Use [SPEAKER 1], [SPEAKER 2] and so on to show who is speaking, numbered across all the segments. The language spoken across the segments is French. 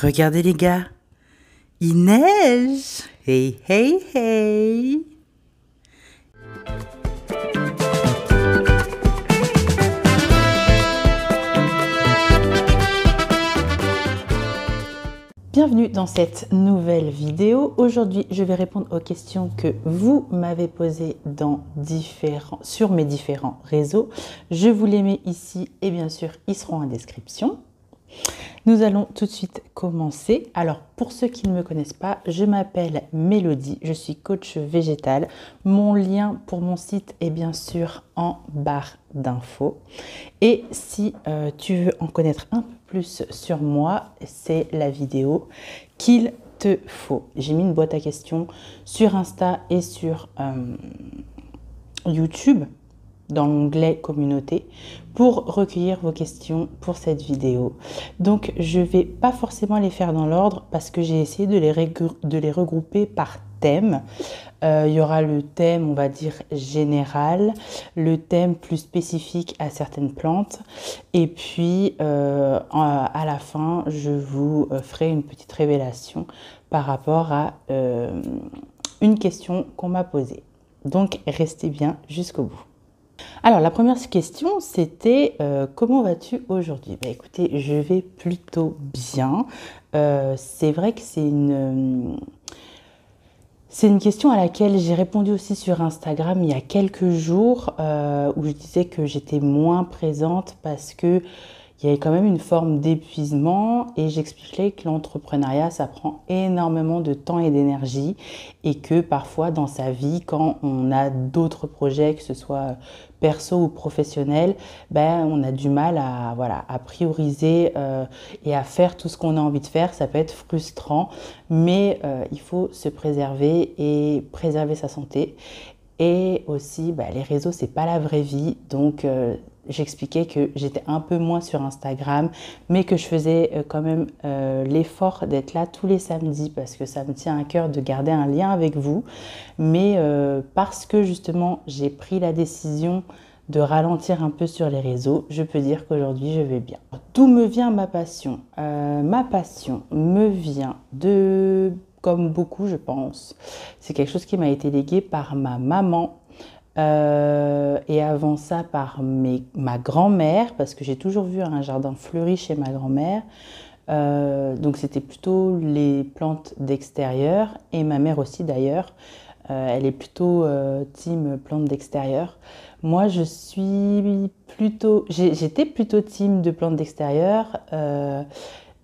[SPEAKER 1] Regardez les gars, il neige. Hey, hey, hey. Bienvenue dans cette nouvelle vidéo. Aujourd'hui, je vais répondre aux questions que vous m'avez posées sur mes différents réseaux. Je vous les mets ici et bien sûr, ils seront en description. Nous allons tout de suite commencer. Alors, pour ceux qui ne me connaissent pas, je m'appelle Mélodie, je suis coach végétal. Mon lien pour mon site est bien sûr en barre d'infos. Et si tu veux en connaître un peu plus sur moi, c'est la vidéo qu'il te faut. J'ai mis une boîte à questions sur Insta et sur YouTube, dans l'onglet communauté, pour recueillir vos questions pour cette vidéo. Donc je vais pas forcément les faire dans l'ordre parce que j'ai essayé de les regrouper par thème. Il y aura le thème, on va dire, général, le thème plus spécifique à certaines plantes, et puis à la fin, je vous ferai une petite révélation par rapport à une question qu'on m'a posée. Donc restez bien jusqu'au bout. Alors, la première question, c'était comment vas-tu aujourd'hui? Bah, écoutez, je vais plutôt bien. C'est vrai que c'est une question à laquelle j'ai répondu aussi sur Instagram il y a quelques jours, où je disais que j'étais moins présente parce que il y avait quand même une forme d'épuisement et j'expliquais que l'entrepreneuriat, ça prend énormément de temps et d'énergie et que parfois dans sa vie, quand on a d'autres projets, que ce soit perso ou professionnel, ben, on a du mal à prioriser et à faire tout ce qu'on a envie de faire. Ça peut être frustrant, mais il faut se préserver et préserver sa santé. Et aussi, les réseaux, c'est pas la vraie vie, donc j'expliquais que j'étais un peu moins sur Instagram, mais que je faisais quand même l'effort d'être là tous les samedis parce que ça me tient à cœur de garder un lien avec vous. Mais parce que justement, j'ai pris la décision de ralentir un peu sur les réseaux, je peux dire qu'aujourd'hui, je vais bien. D'où me vient ma passion? Ma passion me vient de, comme beaucoup, je pense, c'est quelque chose qui m'a été légué par ma maman. Et avant ça par ma grand-mère, parce que j'ai toujours vu un jardin fleuri chez ma grand-mère. Donc c'était plutôt les plantes d'extérieur, et ma mère aussi d'ailleurs. Elle est plutôt team plantes d'extérieur. Moi j'étais plutôt team de plantes d'extérieur.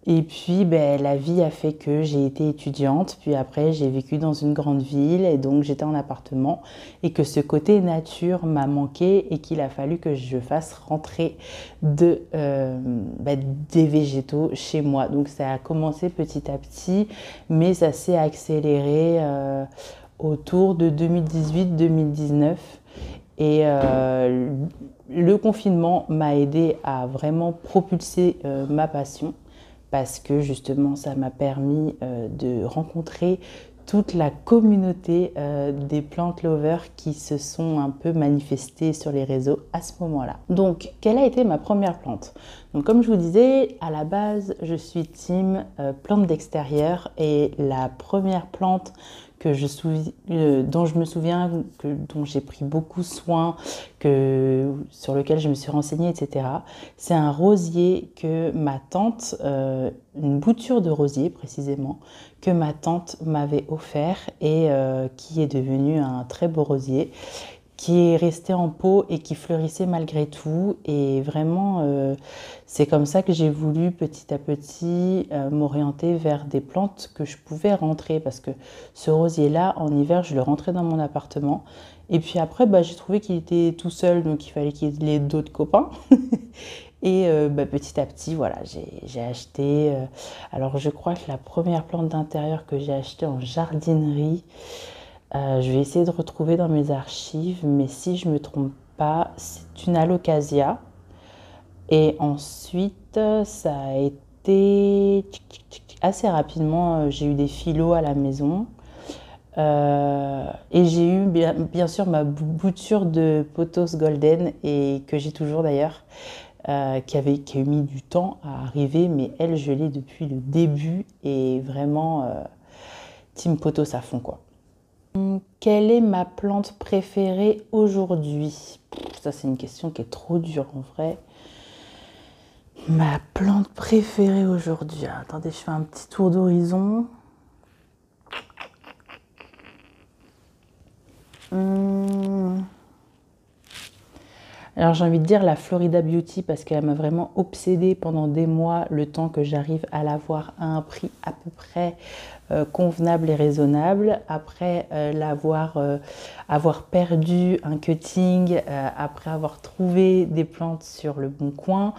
[SPEAKER 1] Et puis, la vie a fait que j'ai été étudiante, puis après j'ai vécu dans une grande ville et donc j'étais en appartement et que ce côté nature m'a manqué et qu'il a fallu que je fasse rentrer des végétaux chez moi. Donc ça a commencé petit à petit, mais ça s'est accéléré autour de 2018-2019 et le confinement m'a aidé à vraiment propulser ma passion. Parce que justement, ça m'a permis de rencontrer toute la communauté des plant lovers qui se sont un peu manifestés sur les réseaux à ce moment-là. Donc, quelle a été ma première plante? Donc, comme je vous disais, à la base, je suis team plante d'extérieur et la première plante dont je me souviens, dont j'ai pris beaucoup soin, sur lequel je me suis renseignée, etc. C'est un rosier que ma tante, une bouture de rosier précisément, que ma tante m'avait offert et qui est devenu un très beau rosier, qui est resté en pot et qui fleurissait malgré tout. Et vraiment, c'est comme ça que j'ai voulu petit à petit m'orienter vers des plantes que je pouvais rentrer. Parce que ce rosier-là, en hiver, je le rentrais dans mon appartement. Et puis après, j'ai trouvé qu'il était tout seul, donc il fallait qu'il ait d'autres copains. Et petit à petit, voilà, j'ai acheté... alors, je crois que la première plante d'intérieur que j'ai achetée en jardinerie... je vais essayer de retrouver dans mes archives, mais si je ne me trompe pas, c'est une alocasia. Et ensuite, ça a été assez rapidement, j'ai eu des phyllos à la maison. Et j'ai eu bien sûr ma bouture de pothos golden, et que j'ai toujours d'ailleurs. qui a eu mis du temps à arriver, mais elle, je l'ai depuis le début et vraiment team potos à fond, quoi. Quelle est ma plante préférée aujourd'hui? Ça, c'est une question qui est trop dure en vrai. Ma plante préférée aujourd'hui. Attendez, je fais un petit tour d'horizon. Alors j'ai envie de dire la Florida Beauty parce qu'elle m'a vraiment obsédée pendant des mois, le temps que j'arrive à l'avoir à un prix à peu près convenable et raisonnable. Après avoir perdu un cutting, après avoir trouvé des plantes sur le Bon Coin,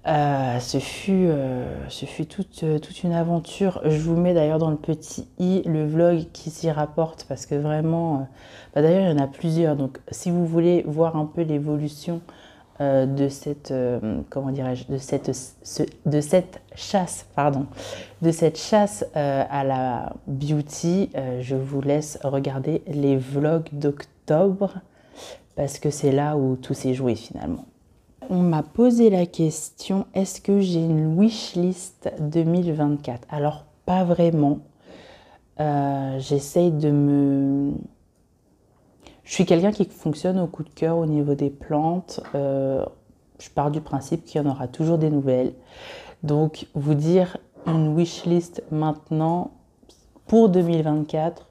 [SPEAKER 1] ce fut toute une aventure. Je vous mets d'ailleurs dans le petit i le vlog qui s'y rapporte parce que vraiment, d'ailleurs il y en a plusieurs. Donc si vous voulez voir un peu l'évolution de cette, comment dirais-je, de cette chasse, à la beauty, je vous laisse regarder les vlogs d'octobre parce que c'est là où tout s'est joué finalement. On m'a posé la question, est-ce que j'ai une wishlist 2024? Alors, pas vraiment. J'essaye de me... Je suis quelqu'un qui fonctionne au coup de cœur au niveau des plantes. Je pars du principe qu'il y en aura toujours des nouvelles. Donc, vous dire une wishlist maintenant pour 2024,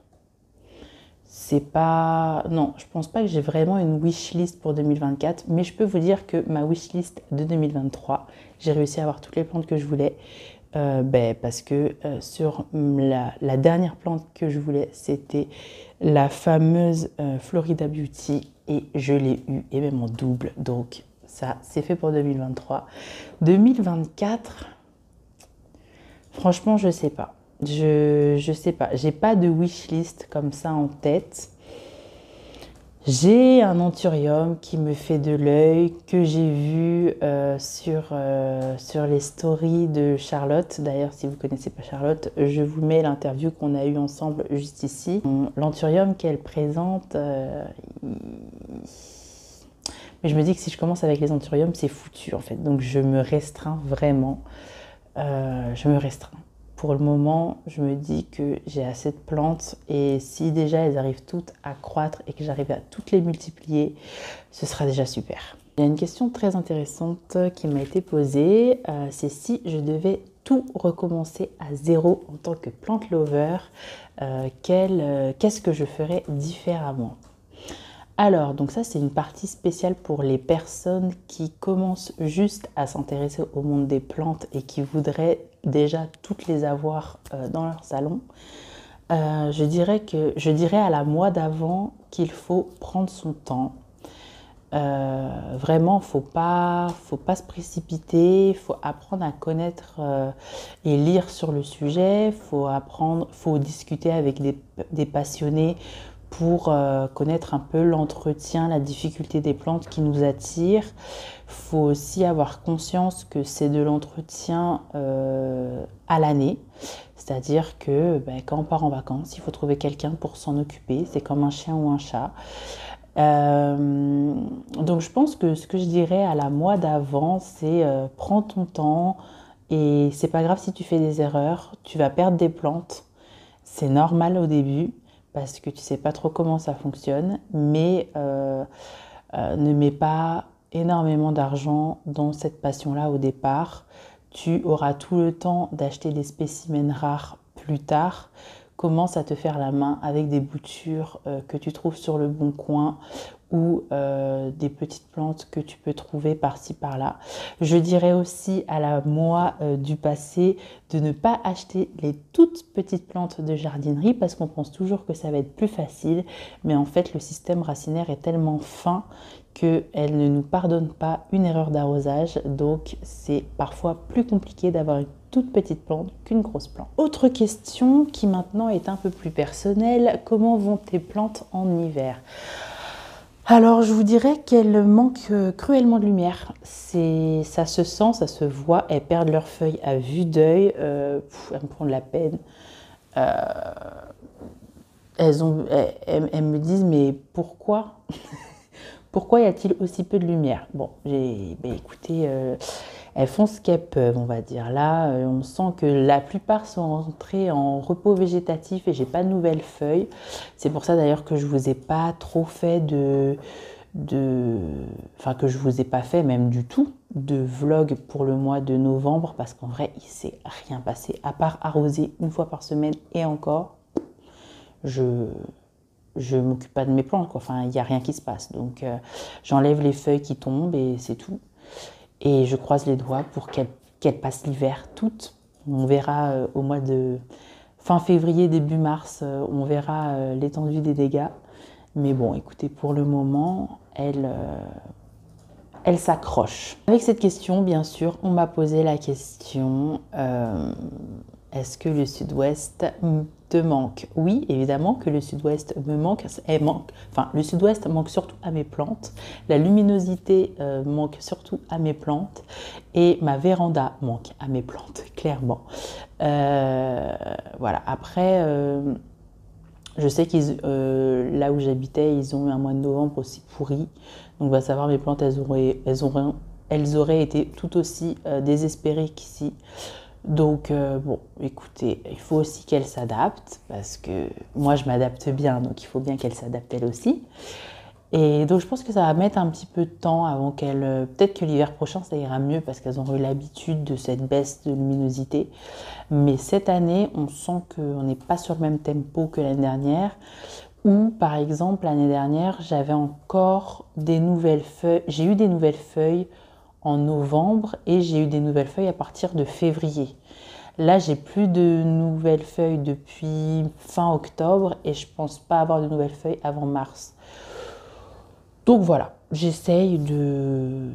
[SPEAKER 1] c'est pas... Non, je pense pas que j'ai vraiment une wishlist pour 2024, mais je peux vous dire que ma wishlist de 2023, j'ai réussi à avoir toutes les plantes que je voulais, parce que sur la dernière plante que je voulais, c'était la fameuse Florida Beauty, et je l'ai eue, et même en double, donc ça, c'est fait pour 2023. 2024, franchement, je sais pas. Je sais pas, j'ai pas de wishlist comme ça en tête. J'ai un anthurium qui me fait de l'œil, que j'ai vu sur les stories de Charlotte. D'ailleurs, si vous ne connaissez pas Charlotte, je vous mets l'interview qu'on a eue ensemble juste ici. L'anthurium qu'elle présente, mais je me dis que si je commence avec les anthuriums, c'est foutu en fait. Donc je me restreins vraiment. Je me restreins. Pour le moment, je me dis que j'ai assez de plantes et si déjà elles arrivent toutes à croître et que j'arrive à toutes les multiplier, ce sera déjà super. Il y a une question très intéressante qui m'a été posée, c'est si je devais tout recommencer à zéro en tant que plant lover, qu'est-ce que je ferais différemment? Alors, donc ça c'est une partie spéciale pour les personnes qui commencent juste à s'intéresser au monde des plantes et qui voudraient déjà toutes les avoir dans leur salon. Je dirais à la moi d'avant qu'il faut prendre son temps. Vraiment, faut pas se précipiter, il faut apprendre à connaître et lire sur le sujet, faut discuter avec des passionnés pour connaître un peu l'entretien, la difficulté des plantes qui nous attirent. Il faut aussi avoir conscience que c'est de l'entretien à l'année. C'est-à-dire que quand on part en vacances, il faut trouver quelqu'un pour s'en occuper. C'est comme un chien ou un chat. Donc je pense que ce que je dirais à la moi d'avant, c'est prends ton temps et c'est pas grave si tu fais des erreurs. Tu vas perdre des plantes. C'est normal au début parce que tu sais pas trop comment ça fonctionne, mais ne mets pas énormément d'argent dans cette passion-là au départ. Tu auras tout le temps d'acheter des spécimens rares plus tard. Commence à te faire la main avec des boutures que tu trouves sur le Bon Coin ou des petites plantes que tu peux trouver par-ci par-là. Je dirais aussi à la moi du passé de ne pas acheter les toutes petites plantes de jardinerie parce qu'on pense toujours que ça va être plus facile, mais en fait le système racinaire est tellement fin qu'elle ne nous pardonne pas une erreur d'arrosage, donc c'est parfois plus compliqué d'avoir une toute petite plante qu'une grosse plante. Autre question qui maintenant est un peu plus personnelle, comment vont tes plantes en hiver? Alors je vous dirais qu'elles manquent cruellement de lumière, ça se sent, ça se voit, elles perdent leurs feuilles à vue d'œil, elles me font de la peine. Elles me disent mais pourquoi? Pourquoi y a-t-il aussi peu de lumière? Bon, écoutez, elles font ce qu'elles peuvent, on va dire. Là, on sent que la plupart sont entrées en repos végétatif et j'ai pas de nouvelles feuilles. C'est pour ça d'ailleurs que je vous ai pas trop fait enfin que je vous ai pas fait même du tout de vlog pour le mois de novembre parce qu'en vrai, il s'est rien passé à part arroser une fois par semaine et encore, je m'occupe pas de mes plantes, quoi. Enfin, il n'y a rien qui se passe. Donc, j'enlève les feuilles qui tombent et c'est tout. Et je croise les doigts pour qu'elles passent l'hiver toutes. On verra au mois de fin février, début mars, on verra l'étendue des dégâts. Mais bon, écoutez, pour le moment, elle s'accroche. Avec cette question, bien sûr, on m'a posé la question est-ce que le sud-ouest te manque? Oui, évidemment que le sud-ouest me manque. Enfin, le sud-ouest manque surtout à mes plantes. La luminosité manque surtout à mes plantes. Et ma véranda manque à mes plantes, clairement. Voilà. Après, je sais qu'ils, là où j'habitais, ils ont eu un mois de novembre aussi pourri. Donc, on va savoir, mes plantes, elles auraient été tout aussi désespérées qu'ici. Donc, bon, écoutez, il faut aussi qu'elle s'adapte, parce que moi, je m'adapte bien, donc il faut bien qu'elle s'adapte elle aussi. Et donc, je pense que ça va mettre un petit peu de temps avant qu'elle... Peut-être que l'hiver prochain, ça ira mieux, parce qu'elles auront eu l'habitude de cette baisse de luminosité. Mais cette année, on sent qu'on n'est pas sur le même tempo que l'année dernière. Ou, par exemple, l'année dernière, j'avais encore des nouvelles feuilles. J'ai eu des nouvelles feuilles en novembre et j'ai eu des nouvelles feuilles à partir de février. Là, j'ai plus de nouvelles feuilles depuis fin octobre et je pense pas avoir de nouvelles feuilles avant mars. Donc voilà, j'essaye de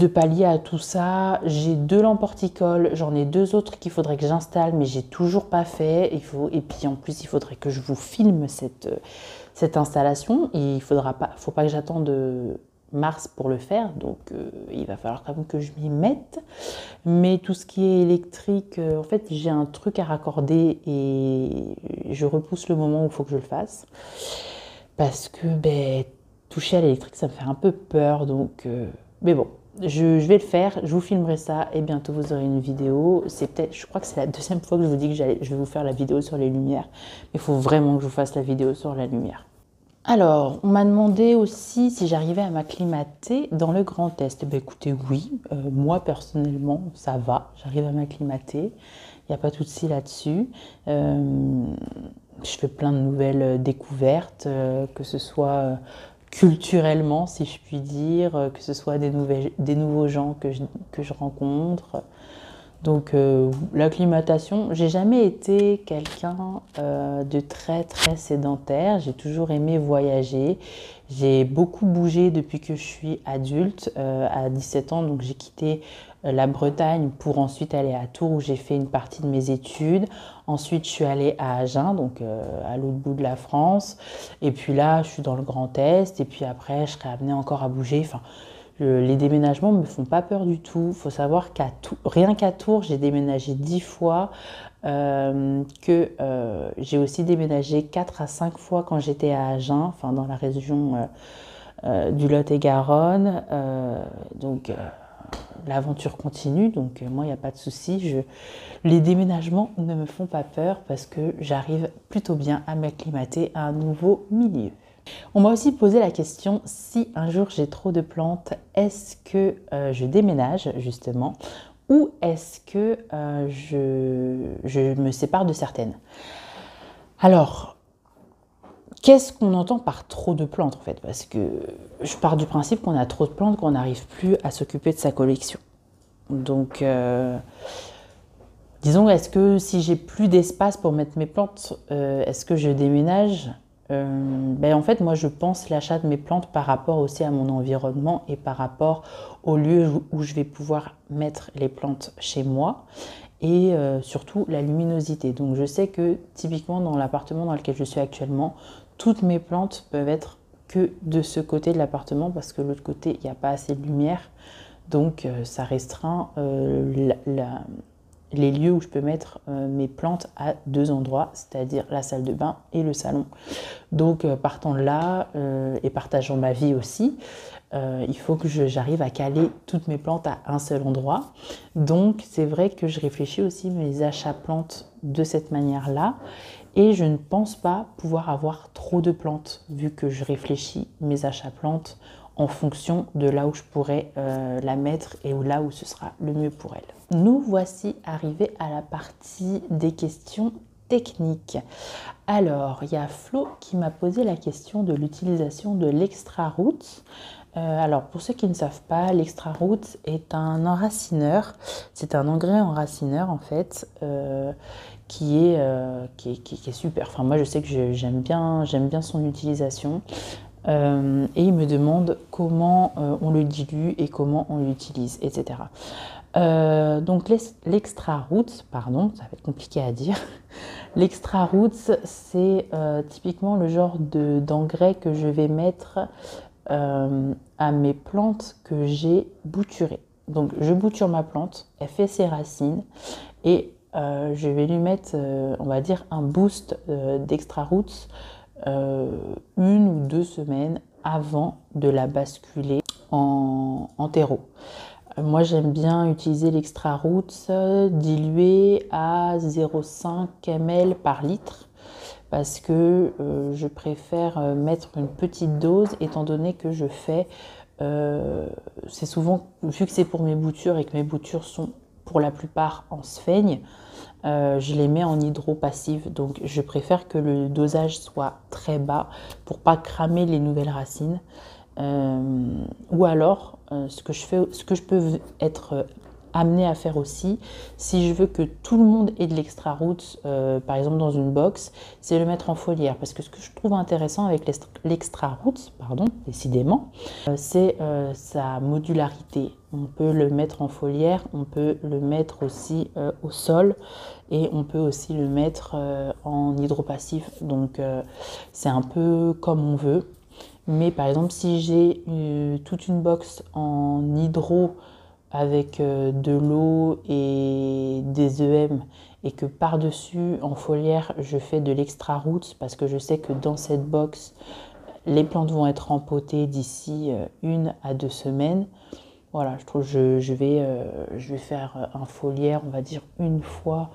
[SPEAKER 1] pallier à tout ça. J'ai 2 lampes horticoles, j'en ai 2 autres qu'il faudrait que j'installe, mais j'ai toujours pas fait. Et puis en plus, il faudrait que je vous filme cette installation. Faut pas que j'attende mars pour le faire, donc il va falloir quand même que je m'y mette. Mais tout ce qui est électrique, en fait, j'ai un truc à raccorder et je repousse le moment où il faut que je le fasse. Parce que toucher à l'électrique, ça me fait un peu peur, donc... mais bon, je vais le faire, je vous filmerai ça et bientôt vous aurez une vidéo. Je crois que c'est la 2e fois que je vous dis que je vais vous faire la vidéo sur les lumières. Mais il faut vraiment que je vous fasse la vidéo sur la lumière. Alors, on m'a demandé aussi si j'arrivais à m'acclimater dans le Grand Est. Écoutez, oui, moi personnellement, ça va, j'arrive à m'acclimater, il n'y a pas de souci là-dessus. Je fais plein de nouvelles découvertes, que ce soit culturellement, si je puis dire, que ce soit des nouveaux gens que je rencontre. Donc l'acclimatation, j'ai jamais été quelqu'un de très très sédentaire, j'ai toujours aimé voyager, j'ai beaucoup bougé depuis que je suis adulte, à 17 ans, donc j'ai quitté la Bretagne pour ensuite aller à Tours où j'ai fait une partie de mes études. Ensuite je suis allée à Agen, donc à l'autre bout de la France, et puis là je suis dans le Grand Est, et puis après je serai amenée encore à bouger, enfin... Les déménagements ne me font pas peur du tout. Il faut savoir rien qu'à Tours, j'ai déménagé 10 fois, j'ai aussi déménagé 4 à 5 fois quand j'étais à Agen, enfin dans la région du Lot-et-Garonne. Donc l'aventure continue, donc moi il n'y a pas de souci. Les déménagements ne me font pas peur parce que j'arrive plutôt bien à m'acclimater à un nouveau milieu. On m'a aussi posé la question, si un jour j'ai trop de plantes, est-ce que je déménage justement ou est-ce que je me sépare de certaines? Alors, qu'est-ce qu'on entend par trop de plantes en fait? Parce que je pars du principe qu'on a trop de plantes, qu'on n'arrive plus à s'occuper de sa collection. Donc, disons, est-ce que si j'ai plus d'espace pour mettre mes plantes, est-ce que je déménage? En fait, moi, je pense l'achat de mes plantes par rapport aussi à mon environnement et par rapport au lieu où je vais pouvoir mettre les plantes chez moi et surtout la luminosité. Donc, je sais que typiquement dans l'appartement dans lequel je suis actuellement, toutes mes plantes peuvent être que de ce côté de l'appartement parce que de l'autre côté, il n'y a pas assez de lumière. Donc, ça restreint les lieux où je peux mettre mes plantes à 2 endroits, c'est-à-dire la salle de bain et le salon. Donc partant de là et partageant ma vie aussi, il faut que j'arrive à caler toutes mes plantes à un seul endroit. Donc c'est vrai que je réfléchis aussi mes achats plantes de cette manière-là. Et je ne pense pas pouvoir avoir trop de plantes, vu que je réfléchis mes achats plantes en fonction de là où je pourrais la mettre et là où ce sera le mieux pour elle. Nous voici arrivés à la partie des questions techniques. Alors, il y a Flo qui m'a posé la question de l'utilisation de l'extra roots. Alors, pour ceux qui ne savent pas, l'extra roots est un enracineur. C'est un engrais enracineur en fait. Qui est super. Enfin, moi, je sais que j'aime bien son utilisation. Et il me demande comment on le dilue et comment on l'utilise, etc. Donc, l'extra roots, pardon, ça va être compliqué à dire. L'extra roots, c'est typiquement le genre d'engrais que je vais mettre à mes plantes que j'ai bouturées. Donc, je bouture ma plante, elle fait ses racines et je vais lui mettre, on va dire, un boost d'extra roots 1 ou 2 semaines avant de la basculer en terreau. Moi, j'aime bien utiliser l'extra roots dilué à 0,5 ml par litre parce que je préfère mettre une petite dose étant donné que je fais, c'est souvent, vu que c'est pour mes boutures et que mes boutures sont pour la plupart en sphaigne, je les mets en hydropassif, donc je préfère que le dosage soit très bas pour pas cramer les nouvelles racines. Ou alors, ce que je peux être amenée à faire aussi, si je veux que tout le monde ait de l'extra roots, par exemple dans une box, c'est le mettre en foliaire. Parce que ce que je trouve intéressant avec l'extra roots, pardon, décidément, c'est sa modularité. On peut le mettre en foliaire, on peut le mettre aussi au sol et on peut aussi le mettre en hydropassif. Donc c'est un peu comme on veut. Mais par exemple, si j'ai toute une box en hydro avec de l'eau et des EM et que par-dessus, en foliaire, je fais de l'extra roots parce que je sais que dans cette box, les plantes vont être empotées d'ici 1 à 2 semaines. Voilà, je trouve que je vais faire un foliaire, on va dire une fois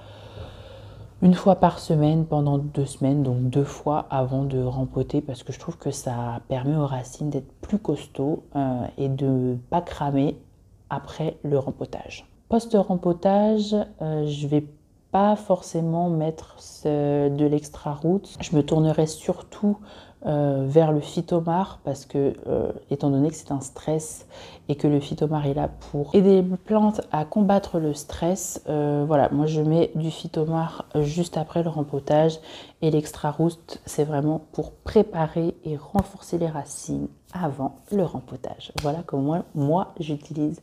[SPEAKER 1] par semaine pendant 2 semaines, donc 2 fois avant de rempoter parce que je trouve que ça permet aux racines d'être plus costauds et de ne pas cramer après le rempotage. Post-rempotage, je vais pas forcément mettre de l'extra roots. Je me tournerai surtout vers le phytomar parce que étant donné que c'est un stress et que le phytomar est là pour aider les plantes à combattre le stress, voilà, moi je mets du phytomar juste après le rempotage et l'extra roots c'est vraiment pour préparer et renforcer les racines avant le rempotage. Voilà comment moi j'utilise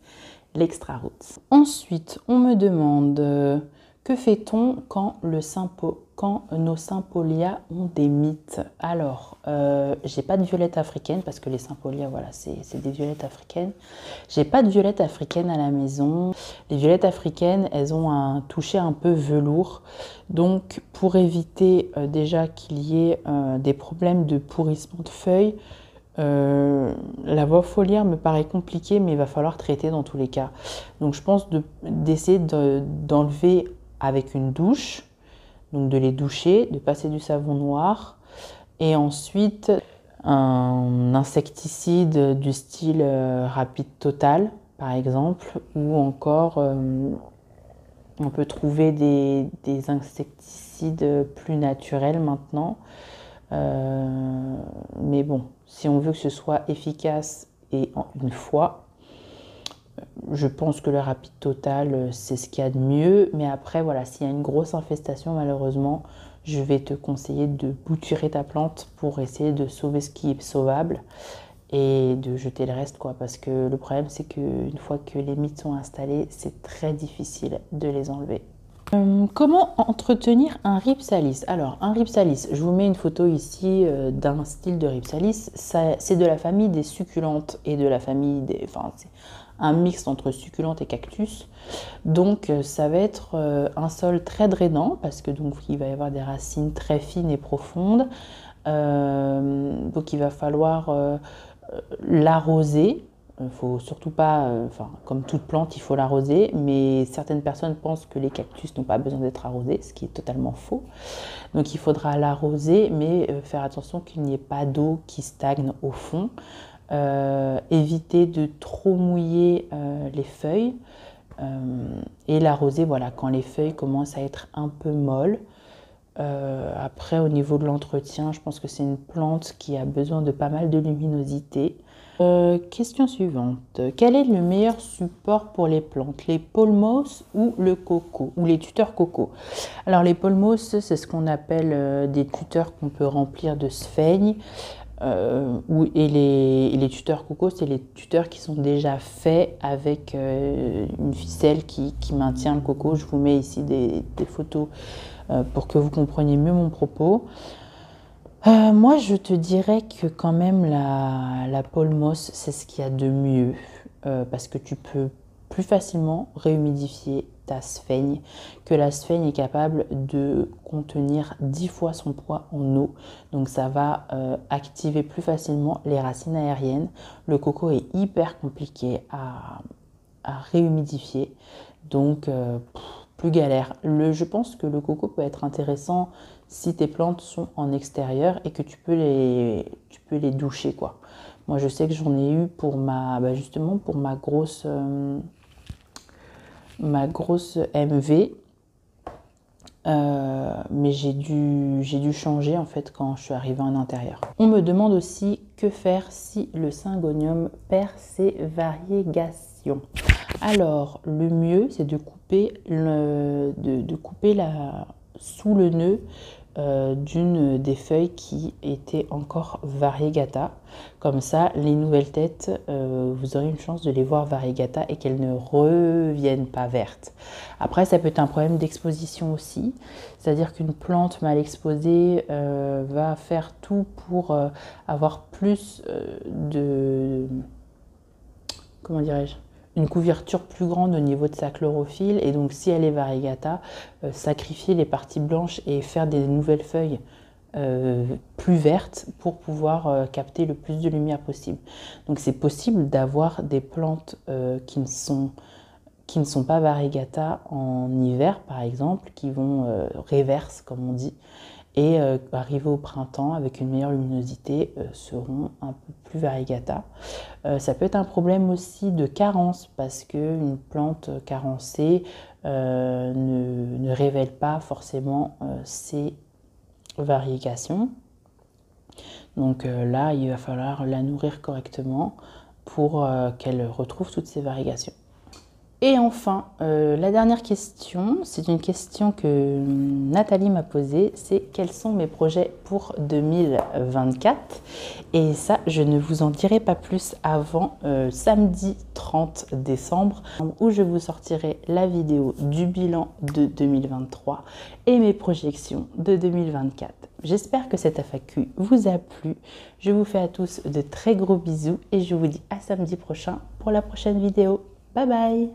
[SPEAKER 1] l'extra roots. Ensuite on me demande que fait-on quand nos Sympolia ont des mites? Alors, j'ai pas de violette africaine parce que les Sympolia, voilà, c'est des violettes africaines. J'ai pas de violette africaine à la maison. Les violettes africaines, elles ont un toucher un peu velours. Donc, pour éviter déjà qu'il y ait des problèmes de pourrissement de feuilles, la voie foliaire me paraît compliquée, mais il va falloir traiter dans tous les cas. Donc, je pense d'essayer d'enlever avec une douche, donc de les doucher, de passer du savon noir et ensuite un insecticide du style Rapide Total par exemple, ou encore on peut trouver des insecticides plus naturels maintenant, mais bon, si on veut que ce soit efficace et en une fois, je pense que le Rapide Total, c'est ce qu'il y a de mieux. Mais après, voilà, s'il y a une grosse infestation, malheureusement, je vais te conseiller de bouturer ta plante pour essayer de sauver ce qui est sauvable et de jeter le reste, quoi. Parce que le problème, c'est qu'une fois que les mites sont installées, c'est très difficile de les enlever. Comment entretenir un Rhipsalis? Alors, un Rhipsalis, je vous mets une photo ici d'un style de Rhipsalis. C'est de la famille des succulentes et de la famille des... Enfin, c'est un mix entre succulente et cactus. Donc ça va être un sol très drainant parce que donc il va y avoir des racines très fines et profondes. Donc il va falloir l'arroser. Il ne faut surtout pas, comme toute plante, il faut l'arroser, mais certaines personnes pensent que les cactus n'ont pas besoin d'être arrosés, ce qui est totalement faux. Donc il faudra l'arroser, mais faire attention qu'il n'y ait pas d'eau qui stagne au fond. Éviter de trop mouiller les feuilles et l'arroser voilà, quand les feuilles commencent à être un peu molles. Après, au niveau de l'entretien, je pense que c'est une plante qui a besoin de pas mal de luminosité. Question suivante. Quel est le meilleur support pour les plantes? Les paulmos ou le coco? Ou les tuteurs coco? Alors les paulmos, c'est ce qu'on appelle des tuteurs qu'on peut remplir de sphènes. Et les tuteurs coco, c'est les tuteurs qui sont déjà faits avec une ficelle qui maintient le coco. Je vous mets ici des photos pour que vous compreniez mieux mon propos. Moi, je te dirais que quand même la paulmos, c'est ce qu'il y a de mieux parce que tu peux plus facilement réhumidifier ta sphène, que la sphène est capable de contenir 10 fois son poids en eau. Donc ça va activer plus facilement les racines aériennes. Le coco est hyper compliqué à réhumidifier, donc plus galère. Je pense que le coco peut être intéressant si tes plantes sont en extérieur et que tu peux les doucher, quoi. Moi, je sais que j'en ai eu pour justement pour ma grosse MV, mais j'ai dû changer en fait quand je suis arrivée en intérieur. On me demande aussi que faire si le syngonium perd ses variégations. Alors, le mieux, c'est de couper sous le nœud d'une des feuilles qui était encore variegata. Comme ça, les nouvelles têtes, vous aurez une chance de les voir variegata et qu'elles ne reviennent pas vertes. Après, ça peut être un problème d'exposition aussi. C'est-à-dire qu'une plante mal exposée va faire tout pour avoir plus comment dirais-je, une couverture plus grande au niveau de sa chlorophylle, et donc si elle est variegata, sacrifier les parties blanches et faire des nouvelles feuilles plus vertes pour pouvoir capter le plus de lumière possible. Donc c'est possible d'avoir des plantes qui ne sont pas variegata en hiver par exemple, qui vont réverse comme on dit, et arriver au printemps avec une meilleure luminosité seront un peu plus variegata. Ça peut être un problème aussi de carence parce qu'une plante carencée ne révèle pas forcément ses variégations. Donc là, il va falloir la nourrir correctement pour qu'elle retrouve toutes ses variégations. Et enfin, la dernière question, c'est une question que Nathalie m'a posée, c'est quels sont mes projets pour 2024? Et ça, je ne vous en dirai pas plus avant samedi 30 décembre, où je vous sortirai la vidéo du bilan de 2023 et mes projections de 2024. J'espère que cette FAQ vous a plu. Je vous fais à tous de très gros bisous et je vous dis à samedi prochain pour la prochaine vidéo. Bye bye!